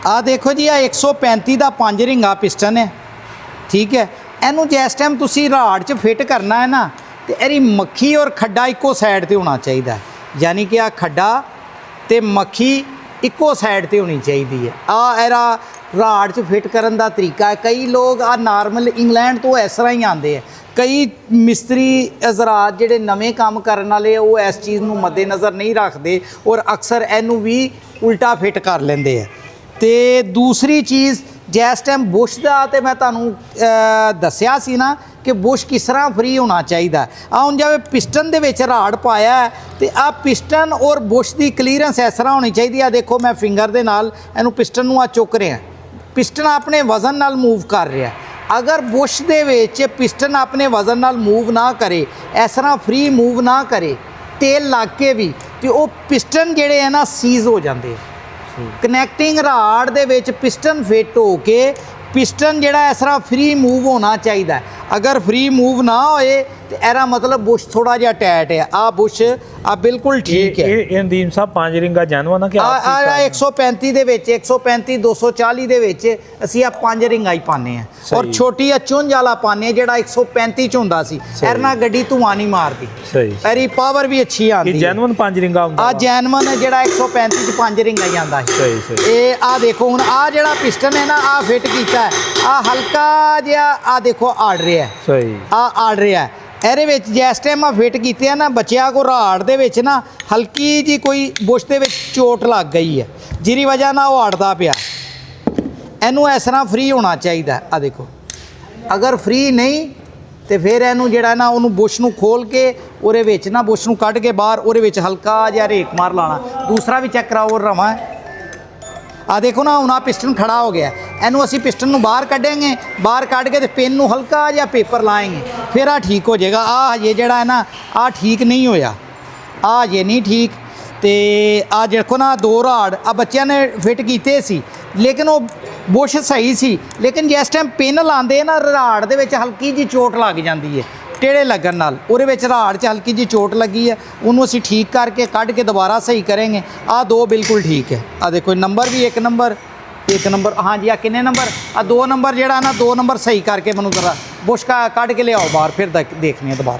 ਆ देखो जी, आ 135 ਦਾ 5 ਰਿੰਗਾ ਪਿਸਟਨ ਹੈ, ठीक है। ਇਹਨੂੰ ਜਿਸ ਟਾਈਮ ਤੁਸੀਂ ਰਾੜ 'ਚ ਫਿੱਟ ਕਰਨਾ ਹੈ ਨਾ, ਤੇ ਇਹਦੀ ਮੱਖੀ ਔਰ ਖੱਡਾ ਇੱਕੋ ਸਾਈਡ ਤੇ ਹੋਣਾ ਚਾਹੀਦਾ, ਯਾਨੀ ਕਿ ਆ ਖੱਡਾ ਤੇ ਮੱਖੀ ਇੱਕੋ ਸਾਈਡ ਤੇ ਹੋਣੀ ਚਾਹੀਦੀ ਹੈ। ਆ ਇਹਦਾ ਰਾੜ 'ਚ ਫਿੱਟ ਕਰਨ ਦਾ ਤਰੀਕਾ ਹੈ। ਕਈ ਲੋਕ ਆ ਨਾਰਮਲ ਇੰਗਲੈਂਡ ਤੋਂ ਇਸ ਤਰ੍ਹਾਂ ਹੀ ਆਉਂਦੇ ਆ, ਕਈ ਮਿਸਤਰੀ ਹਜ਼ਰਾਤ ਜਿਹੜੇ ਨਵੇਂ ਕੰਮ ਕਰਨ ਵਾਲੇ ਉਹ ਇਸ ਚੀਜ਼ ਨੂੰ ਮੱਦੇਨਜ਼ਰ ਨਹੀਂ ਰੱਖਦੇ ਔਰ ਅਕਸਰ ਇਹਨੂੰ ਵੀ ਉਲਟਾ ਫਿੱਟ ਕਰ ਲੈਂਦੇ ਆ। ਤੇ ਦੂਸਰੀ ਚੀਜ਼, ਜਿਸ ਟਾਈਮ ਬੁਸ਼ ਦਾ ਤੇ ਮੈਂ ਤੁਹਾਨੂੰ ਦੱਸਿਆ ਸੀ ਨਾ ਕਿ ਬੁਸ਼ ਕਿਸ ਤਰ੍ਹਾਂ ਫਰੀ ਹੋਣਾ ਚਾਹੀਦਾ। ਆ ਹੁਣ ਜਿਵੇਂ ਪਿਸਟਨ ਦੇ ਵਿੱਚ ਰਾੜ ਪਾਇਆ ਤੇ ਆ ਪਿਸਟਨ ਔਰ ਬੁਸ਼ ਦੀ ਕਲੀਅਰੈਂਸ ਇਸ ਤਰ੍ਹਾਂ ਹੋਣੀ ਚਾਹੀਦੀ ਆ। ਦੇਖੋ ਮੈਂ ਫਿੰਗਰ ਦੇ ਨਾਲ ਇਹਨੂੰ ਪਿਸਟਨ ਨੂੰ ਆ ਚੁੱਕ ਰਿਹਾ, ਪਿਸਟਨ ਆਪਣੇ ਵਜ਼ਨ ਨਾਲ ਮੂਵ ਕਰ ਰਿਹਾ। ਅਗਰ ਬੁਸ਼ ਦੇ ਵਿੱਚ ਪਿਸਟਨ ਆਪਣੇ ਵਜ਼ਨ ਨਾਲ ਮੂਵ ਨਾ ਕਰੇ, ਇਸ ਤਰ੍ਹਾਂ ਫਰੀ ਮੂਵ ਨਾ ਕਰੇ, ਤੇਲ ਲੱਗ ਕੇ ਵੀ, ਤੇ ਉਹ ਪਿਸਟਨ ਜਿਹੜੇ ਆ ਨਾ ਸੀਜ਼ ਹੋ ਜਾਂਦੇ ਆ। ਕਨੈਕਟਿੰਗ ਰਾੜ ਦੇ ਵਿੱਚ ਪਿਸਟਨ ਫਿੱਟ ਹੋ ਕੇ ਪਿਸਟਨ ਜਿਹੜਾ ਇਸ ਤਰ੍ਹਾਂ ਫਰੀ ਮੂਵ ਹੋਣਾ ਚਾਹੀਦਾ। ਅਗਰ ਫਰੀ ਮੂਵ ਨਾ ਹੋਏ ਤੇ ਇਹਦਾ ਮਤਲਬ ਬੁਸ਼ ਥੋੜਾ ਜਿਹਾ ਟਾਈਟ ਹੈ। ਆ ਬੁਸ਼ ਆ ਬਿਲਕੁਲ ਠੀਕ ਹੈ। ਇਹ ਨਦੀਮ ਸਾਹਿਬ 5 ਰਿੰਗਾ ਜੈਨੂਅਨ ਆ ਕਿ ਆ 135 ਦੇ ਵਿੱਚ 135 240 ਦੇ ਵਿੱਚ ਅਸੀਂ ਆ 5 ਰਿੰਗਾਂ ਹੀ ਪਾਉਂਦੇ ਆ, ਔਰ ਛੋਟੀ ਆ ਚੁੰਝ ਵਾਲਾ ਪਾਉਂਦੇ ਜਿਹੜਾ 135 ਚ ਹੁੰਦਾ ਸੀ। ਇਹਦੇ ਨਾਲ ਗੱਡੀ ਧੂਆਂ ਨਹੀਂ ਮਾਰਦੀ, ਸਹੀ, ਇਹਦੀ ਪਾਵਰ ਵੀ ਅੱਛੀ ਆਉਂਦੀ ਹੈ। ਜੈਨੂਅਨ 5 ਰਿੰਗਾ ਹੁੰਦਾ। ਆ ਜੈਨੂਅਨ ਜਿਹੜਾ 135 ਚ 5 ਰਿੰਗਾਂ ਹੀ ਆਉਂਦਾ ਸੀ। ਸਹੀ ਸਹੀ। ਇਹ ਆ ਦੇਖੋ ਹੁਣ ਆ ਜਿਹੜਾ ਪਿਸਟਨ ਹੈ ਨਾ, ਆ ਫਿੱਟ ਕੀਤਾ ਹੈ, ਆ ਹਲਕਾ ਜਿਹਾ ਆ ਦੇਖੋ ਆੜ ਰਿਹਾ, ਸਹੀ, ਆ ਆੜ ਰਿਹਾ। ਇਹਦੇ ਵਿੱਚ ਜਿਸ ਟਾਈਮ ਆ ਫਿੱਟ ਕੀਤੇ ਆ ਨਾ, ਬੱਚਿਆਂ ਕੋ ਰਾੜ ਦੇ ਵਿੱਚ ਨਾ ਹਲਕੀ ਜੀ ਕੋਈ ਬੁਸ਼ ਦੇ ਵਿੱਚ ਚੋਟ ਲੱਗ ਗਈ ਹੈ, ਜਿਹਦੀ ਵਜ੍ਹਾ ਨਾਲ ਉਹ ਆੜਦਾ ਪਿਆ। ਇਹਨੂੰ ਇਸ ਤਰ੍ਹਾਂ ਫਰੀ ਹੋਣਾ ਚਾਹੀਦਾ। ਆ ਦੇਖੋ, ਅਗਰ ਫਰੀ ਨਹੀਂ ਤੇ ਫਿਰ ਇਹਨੂੰ ਜਿਹੜਾ ਨਾ ਉਹਨੂੰ ਬੁਸ਼ ਨੂੰ ਖੋਲ ਕੇ ਉਹਦੇ ਵਿੱਚ ਨਾ ਬੁਸ਼ ਨੂੰ ਕੱਢ ਕੇ ਬਾਹਰ ਉਹਦੇ ਵਿੱਚ ਹਲਕਾ ਜਿਹਾ ਰੇਕ ਮਾਰ ਲਾਣਾ। ਦੂਸਰਾ ਵੀ ਚੈੱਕ ਕਰਾਓ ਰਵਾਂ। ਆ ਦੇਖੋ ਨਾ, ਹੁਣ ਆ ਪਿਸਟਨ ਖੜਾ ਹੋ ਗਿਆ, ਇਹਨੂੰ ਅਸੀਂ ਪਿਸਟਨ ਨੂੰ ਬਾਹਰ ਕੱਢेंगे, ਬਾਹਰ ਕੱਢ ਕੇ ਤੇ ਪਿੰਨ ਨੂੰ ਹਲਕਾ ਜਿਹਾ ਪੇਪਰ ਲਾएंगे, ਫਿਰ ਆ ਠੀਕ ਹੋ ਜਾਏਗਾ। ਆ ਹਜੇ ਜਿਹੜਾ ਹੈ ਨਾ ਆ ਠੀਕ ਨਹੀਂ ਹੋਇਆ, ਆ ਹਜੇ ਨਹੀਂ ਠੀਕ। ਤੇ ਆ ਦੇਖੋ ਨਾ, 2 ਰਾੜ ਆ ਬੱਚਿਆਂ ਨੇ ਫਿੱਟ ਕੀਤੇ ਸੀ, ਲੇਕਿਨ ਉਹ ਬੁਸ਼ ਸਹੀ ਸੀ, ਲੇਕਿਨ ਜਿਸ ਟਾਈਮ ਪਿੰਨ ਲਾਉਂਦੇ ਨਾ ਰਾੜ ਦੇ ਵਿੱਚ ਹਲਕੀ ਜੀ ਚੋਟ ਲੱਗ ਜਾਂਦੀ ਹੈ, ਟੇੜੇ ਲੱਗਣ ਨਾਲ ਉਹਦੇ ਵਿੱਚ ਰਾੜ 'ਚ ਹਲਕੀ ਜੀ ਚੋਟ ਲੱਗੀ ਹੈ। ਉਹਨੂੰ ਅਸੀਂ ਠੀਕ ਕਰਕੇ ਕੱਢ ਕੇ ਦੁਬਾਰਾ ਸਹੀ ਕਰਾਂਗੇ। ਆ 2 ਬਿਲਕੁਲ ਠੀਕ ਹੈ। ਆ ਦੇਖੋ ਨੰਬਰ ਵੀ 1 ਨੰਬਰ ਹਾਂਜੀ। ਆ ਕਿੰਨੇ ਨੰਬਰ? ਆ 2 ਨੰਬਰ ਜਿਹੜਾ ਨਾ 2 ਨੰਬਰ ਸਹੀ ਕਰਕੇ ਮੈਨੂੰ ਜ਼ਰਾ ਬੁਸ਼ ਕੱਢ ਕੇ ਲਿਆਓ ਬਾਹਰ, ਫਿਰ ਦੇਖਣੀ ਹੈ ਦੁਬਾਰਾ।